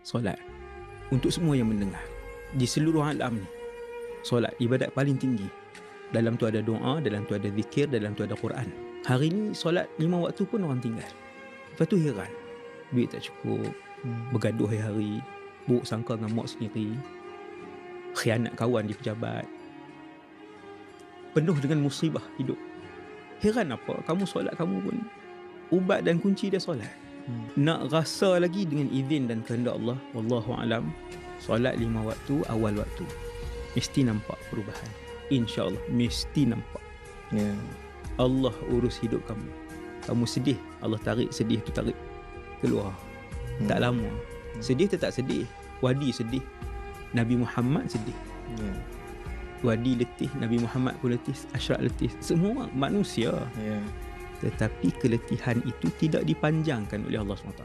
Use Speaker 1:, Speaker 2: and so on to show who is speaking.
Speaker 1: solat. Untuk semua yang mendengar di seluruh alam ni, solat ibadat paling tinggi. Dalam tu ada doa, dalam tu ada zikir, dalam tu ada Quran. Hari ni solat 5 waktu pun orang tinggal. Lepas tu heran, duit tak cukup, bergaduh hari-hari, buruk sangka dengan mak sendiri, khianat kawan di pejabat, penuh dengan musibah hidup. Heran apa? Kamu solat, kamu pun ubat dan kunci dia solat. Nak rasa lagi dengan izin dan kehendak Allah, wallahu alam, solat 5 waktu, awal waktu, mesti nampak perubahan. InsyaAllah mesti nampak. Allah urus hidup kamu. Kamu sedih, Allah tarik sedih tu, tarik keluar. Tak lama. Sedih tetap sedih. Wadi sedih, Nabi Muhammad sedih. Wadi letih, Nabi Muhammad pun letih, Ashraf letih, semua manusia. Tetapi keletihan itu tidak dipanjangkan oleh Allah SWT.